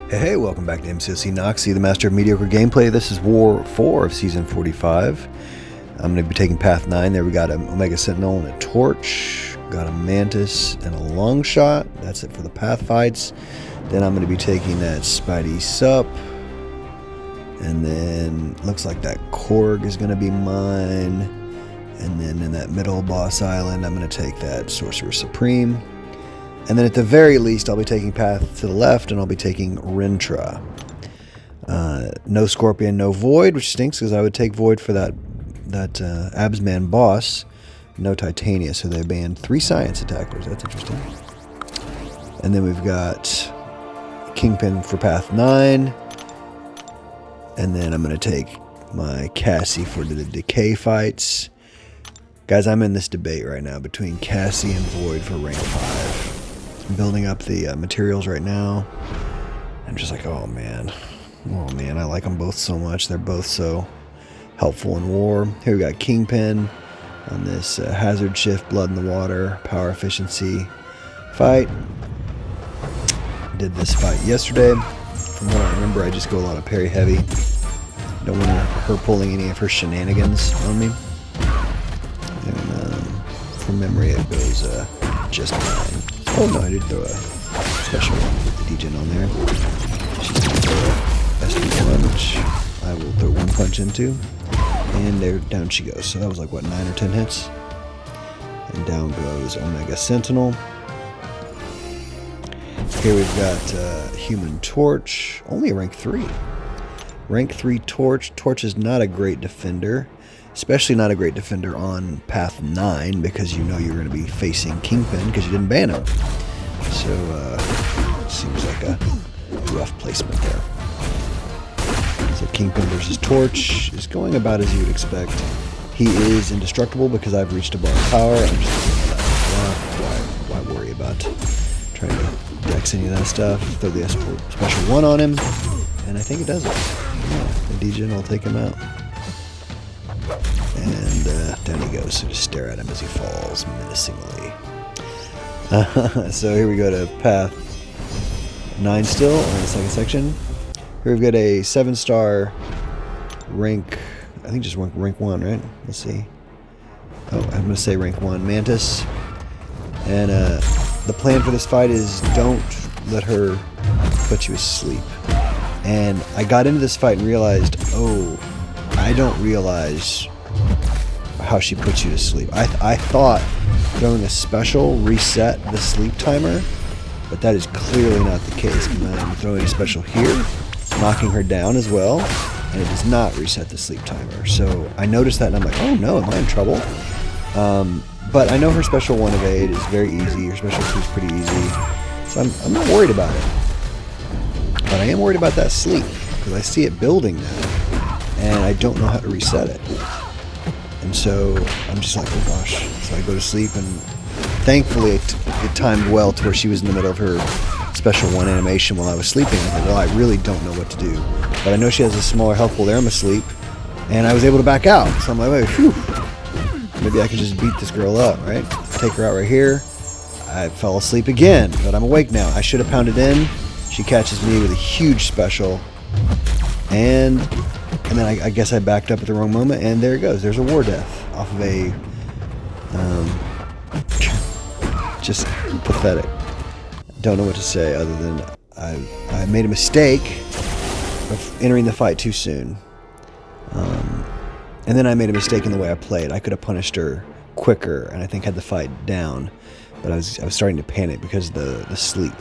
Hey, welcome back to MCOC Noxie, the master of mediocre gameplay. This is War 4 of Season 45. I'm going to be taking Path 9. There we got an Omega Sentinel and a Torch. Got a Mantis and a Long Shot. That's it for the Path fights. Then I'm going to be taking that Spidey Sup. And then looks like that Korg is going to be mine. And then in that middle boss island, I'm going to take that Sorcerer Supreme. And then at the very least, I'll be taking Path to the left, and I'll be taking Rintrah. No Scorpion, no Void, which stinks because I would take Void for that Absman boss. No Titania, so they banned 3 Science Attackers. That's interesting. And then we've got Kingpin for Path 9. And then I'm going to take my Cassie for the Decay fights. Guys, I'm in this debate right now between Cassie and Void for rank 5. I'm building up the materials right now. I'm just like, oh man, I like them both so much. They're both so helpful in war. Here we got Kingpin on this hazard shift, blood in the water, power efficiency fight. Did this fight yesterday. From what I remember, I just go a lot of parry heavy. Don't want her pulling any of her shenanigans on me. And from memory, it goes just fine. Oh no, I did throw a special one with the degen on there. She's going to throw a SP1, which I will throw 1 punch into. And there, down she goes. So that was like, what, 9 or 10 hits? And down goes Omega Sentinel. Here we've got Human Torch. Only a rank 3. Rank 3 Torch. Torch is not a great defender. Especially not a great defender on Path 9 because you know you're going to be facing Kingpin because you didn't ban him. So, seems like a rough placement there. So Kingpin versus Torch is going about as you would expect. He is indestructible because I've reached a bar of power. I'm just thinking that. Why worry about trying to dex any of that stuff? Throw the special 1 on him, and I think it does it. Yeah, the degen will take him out. And down he goes, so just stare at him as he falls menacingly. So here we go to Path 9 still, on the second section. Here we've got a 7-star rank, I think just rank 1, right? Let's see. Oh, I'm going to say rank 1 Mantis. And the plan for this fight is don't let her put you asleep. And I got into this fight and realized, oh, I don't realize how she puts you to sleep. I thought throwing a special reset the sleep timer, but that is clearly not the case. I'm throwing a special here, knocking her down as well, and it does not reset the sleep timer. So I noticed that and I'm like, oh no, am I in trouble? But I know her special 1 evade is very easy. Her special 2 is pretty easy. So I'm not worried about it. But I am worried about that sleep because I see it building now. And I don't know how to reset it. And so I'm just like, oh gosh. So I go to sleep, and thankfully it timed well to where she was in the middle of her special 1 animation while I was sleeping. I thought, well, I really don't know what to do. But I know she has a smaller health pool there. I'm asleep. And I was able to back out. So I'm like, wait, phew. Maybe I can just beat this girl up, right? Take her out right here. I fell asleep again, but I'm awake now. I should have pounded in. She catches me with a huge special. And then I guess I backed up at the wrong moment, and there it goes. There's a war death off of a, just pathetic. Don't know what to say other than I made a mistake of entering the fight too soon. And then I made a mistake in the way I played. I could have punished her quicker, and I think had the fight down, but I was starting to panic because of the sleep.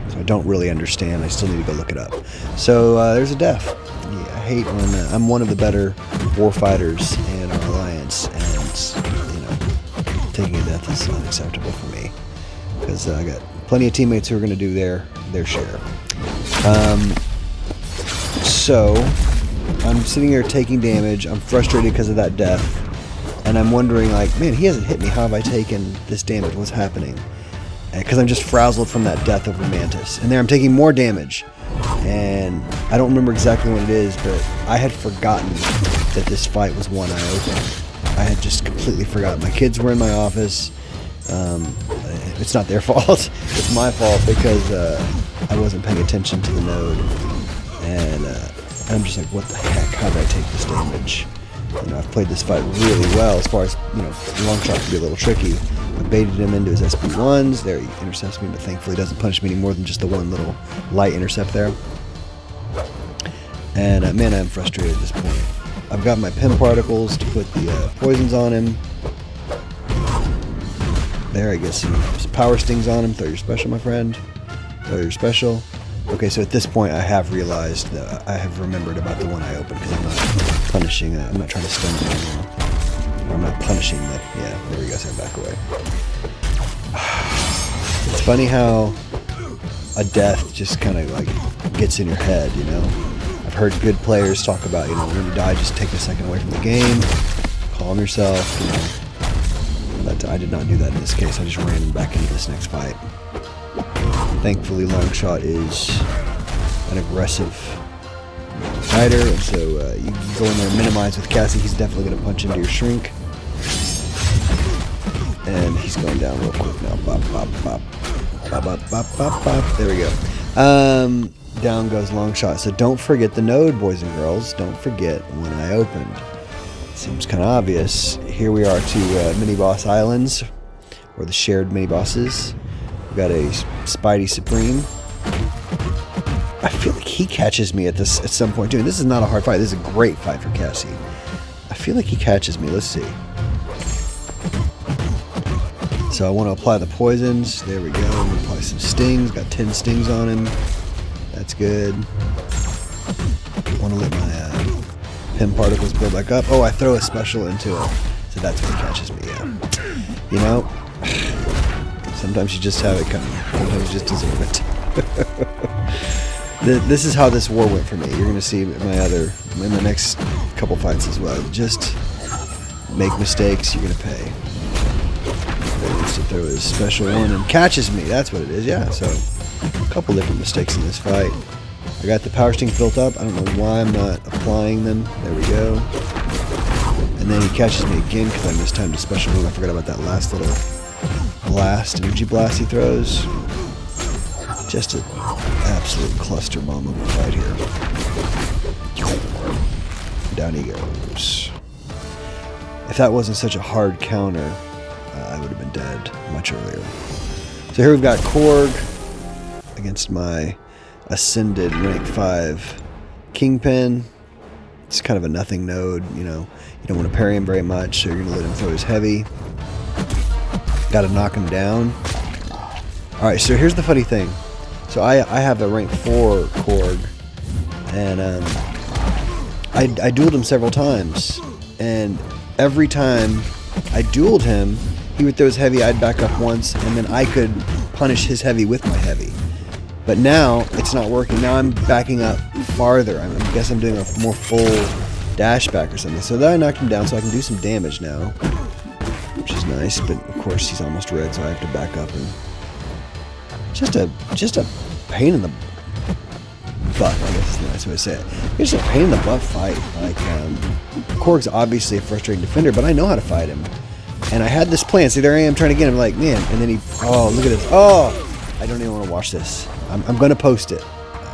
So I don't really understand. I still need to go look it up. So there's a death. Yeah, I hate when I'm one of the better war fighters in our alliance, and taking a death is unacceptable for me because I got plenty of teammates who are going to do their share. So I'm sitting here taking damage. I'm frustrated because of that death, and I'm wondering, like, man, he hasn't hit me. How have I taken this damage? What's happening? Because I'm just frazzled from that death over Mantis. And there I'm taking more damage. And I don't remember exactly what it is, but I had forgotten that this fight was one I opened. I had just completely forgotten. My kids were in my office. it's not their fault. It's my fault because I wasn't paying attention to the node, and I'm just like, what the heck? How did I take this damage? You know, I've played this fight really well. As far as, you know, long shot can be a little tricky. I baited him into his SP1s. There, he intercepts me, but thankfully doesn't punish me any more than just the one little light intercept there. And man, I'm frustrated at this point. I've got my pin particles to put the poisons on him. There, I get some power stings on him. Throw your special, my friend. Throw your special. Okay, so at this point, I have realized that I have remembered about the one I opened because I'm not punishing it. I'm not trying to stun it anymore. Or I'm not punishing the. Yeah, there we go. So I back away. It's funny how a death just kind of like gets in your head, you know. I've heard good players talk about, you know, when you die, just take a second away from the game, calm yourself, you know. But I did not do that in this case. I just ran back into this next fight. Thankfully, Longshot is an aggressive fighter, and so you can go in there and minimize with Cassie. He's definitely going to punch into your shrink. And he's going down real quick now. Bop, bop, bop. Bop, bop, bop, bop, bop. There we go. Down goes Longshot. So don't forget the node, boys and girls. Don't forget when I opened. Seems kind of obvious. Here we are to mini-boss islands, or the shared mini-bosses. We've got a Spidey Supreme. I feel like he catches me at some point too. And this is not a hard fight. This is a great fight for Cassie. I feel like he catches me. Let's see. So I want to apply the poisons. There we go. I'm going to apply some stings. Got 10 stings on him. That's good. I want to let my pin particles build back up. Oh, I throw a special into it. So that's what catches me, yeah. You know, sometimes you just have it coming. Sometimes you just deserve it. This is how this war went for me. You're going to see in the next couple fights as well. Just make mistakes, you're going to pay. To throw his special one and catches me. That's what it is, yeah. So a couple different mistakes in this fight. I got the power stings built up. I don't know why I'm not applying them. There we go. And then he catches me again because I mistimed his special move. I forgot about that last little blast, energy blast he throws. Just an absolute cluster bomb of a fight here. Down he goes. If that wasn't such a hard counter, I would have been dead much earlier. So here we've got Korg against my ascended rank 5 Kingpin. It's kind of a nothing node, you know. You don't want to parry him very much, so you're going to let him throw his heavy. Got to knock him down. Alright, so here's the funny thing. So I have a rank 4 Korg, and I dueled him several times, and every time I dueled him, he would throw his heavy, I'd back up once, and then I could punish his heavy with my heavy. But now, it's not working. Now I'm backing up farther. I guess I'm doing a more full dash back or something. So then I knocked him down so I can do some damage now, which is nice, but of course he's almost red, so I have to back up. And just a pain in the butt, I guess is the nice way to say it. It's just a pain in the butt fight. Like, Korg's obviously a frustrating defender, but I know how to fight him. And I had this plan. See, there I am trying to get him, like, man. And then oh, look at this. Oh, I don't even want to watch this. I'm going to post it.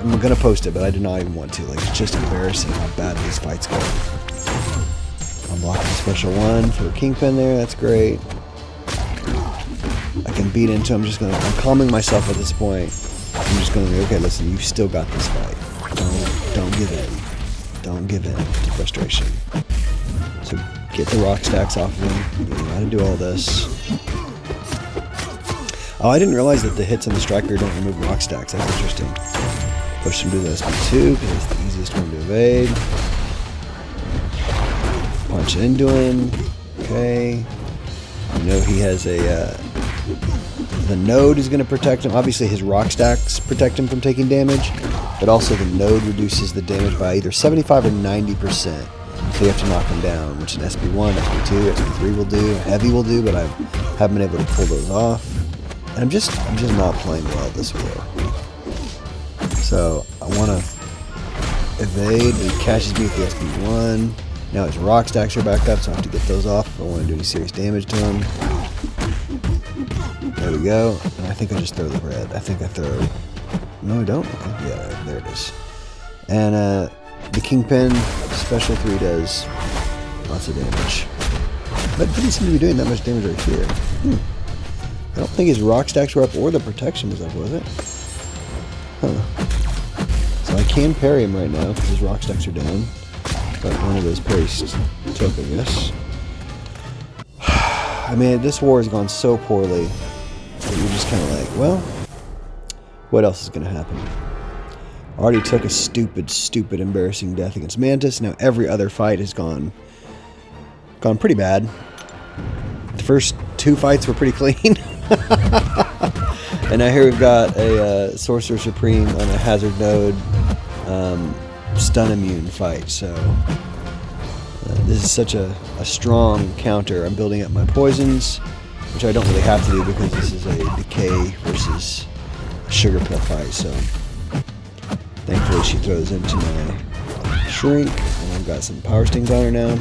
I'm going to post it, but I do not even want to. Like, it's just embarrassing how bad these fights go. I'm blocking special one for Kingpin there. That's great. I can beat into him. I'm calming myself at this point. I'm just going to be, okay, listen, you've still got this fight. Don't give in. Don't give in to frustration. So get the rock stacks off of him. You know how to do all this. Oh, I didn't realize that the hits on the striker don't remove rock stacks. That's interesting. Push him to the SP2 because it's the easiest one to evade. Punch into him. Okay. You know he has the node is going to protect him. Obviously his rock stacks protect him from taking damage, but also the node reduces the damage by either 75 or 90%. So you have to knock him down, which an SP1, SP2, SP3 will do, heavy will do, but I haven't been able to pull those off. And I'm just not playing well this war. So I want to evade, but he catches me with the SP1. Now his rock stacks are back up, so I have to get those off if I want to do any serious damage to him. There we go. And I think I just throw the red. I think I throw... No, I don't? Okay. Yeah, there it is. And the Kingpin special 3 does lots of damage. But it didn't seem to be doing that much damage right here. I don't think his rock stacks were up or the protection was up, was it? Huh. So I can parry him right now because his rock stacks are down. But one of those parries took, I guess. I mean, this war has gone so poorly that you're just kind of like, well, what else is going to happen? Already took a stupid, embarrassing death against Mantis. Now every other fight has gone pretty bad. The first 2 fights were pretty clean. And now here we've got a Sorcerer Supreme on a Hazard Node stun immune fight. So this is such a strong counter. I'm building up my poisons, which I don't really have to do because this is a decay versus a sugar pill fight. So thankfully she throws into my shrink, and I've got some power stings on her now.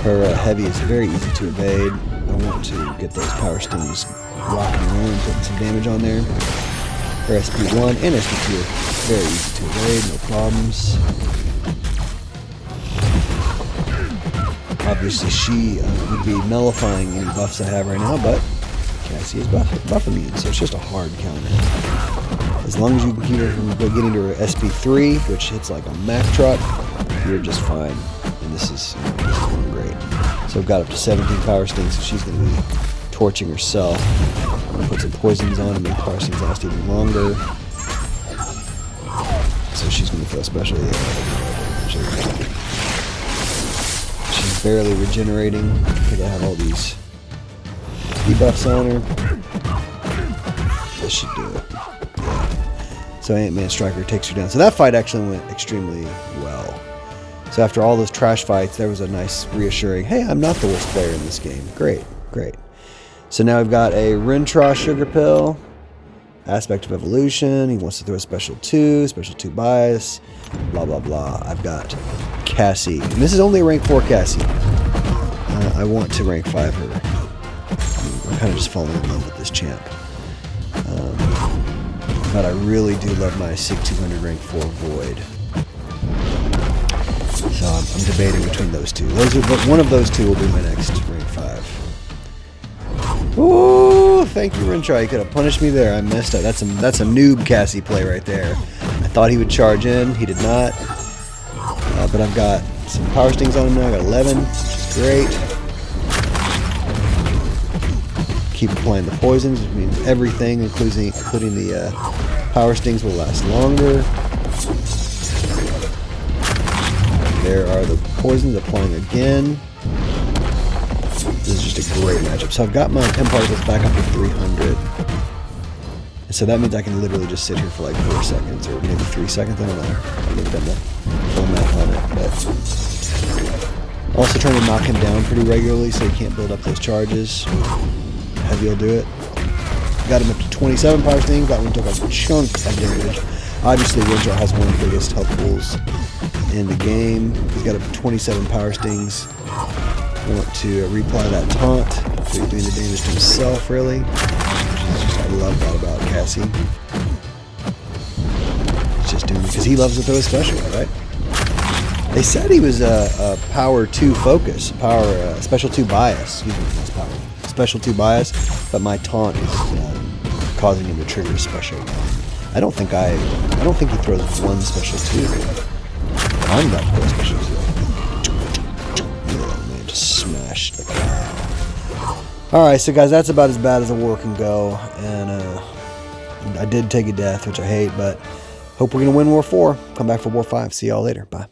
Her heavy is very easy to evade. I want to get those power stings rocking and rolling, putting some damage on there. Her SP1 and SP2 are very easy to evade, no problems. Obviously she would be nullifying any buffs I have right now, but Cassie is buff immune, so it's just a hard counter. As long as you can keep her from getting to her SP3, which hits like a Mack truck, you're just fine. And this is going great. So I've got up to 17 power stings, so she's going to be torching herself. I'm going to put some poisons on and make power stings last even longer. So she's going to feel special. She's barely regenerating because I have all these debuffs on her. This should do it. Yeah. So Ant-Man Striker takes her down. So that fight actually went extremely well. So after all those trash fights, there was a nice reassuring, hey, I'm not the worst player in this game. Great, great. So now we've got a Rintrah Sugar Pill, Aspect of Evolution. He wants to throw a special 2 bias, blah, blah, blah. I've got Cassie. And this is only a rank 4 Cassie. I want to rank 5 her. I'm kind of just falling in love with this champ. But I really do love my Sig 200 rank 4 Void. So I'm debating between those two. One of those two will be my next rank 5. Ooh, thank you, Rintrah. You could have punished me there. I messed up. That's a noob Cassie play right there. I thought he would charge in. He did not. But I've got some power stings on him now. I got 11, which is great. Keep applying the poisons, which means everything, including the power stings, will last longer. There are the poisons applying again. This is just a great matchup. So I've got my Chem Particles back up to 300. And so that means I can literally just sit here for like 4 seconds or maybe 3 seconds. I don't know. I've never done the full math on it. But I'm also trying to knock him down pretty regularly so he can't build up those charges. Heavy will do it. Got him up to 27 power stings. That one took a chunk of damage. Obviously, Rintrah has one of the biggest health pools in the game. He's got up to 27 power stings. I want to reapply that taunt. So he's doing the damage to himself, really. I love that about Cassie. He's just doing it because he loves to throw a special, right? They said he was a power 2 focus, special 2 bias. Excuse me, that's power. Special 2 bias, but my taunt is causing him to trigger a special 1. I don't think he throws one special 2. I'm about to throw a special 2. Oh man, just smashed the cow. Alright, so guys, that's about as bad as a war can go. And I did take a death, which I hate, but hope we're going to win War 4. Come back for War 5. See y'all later. Bye.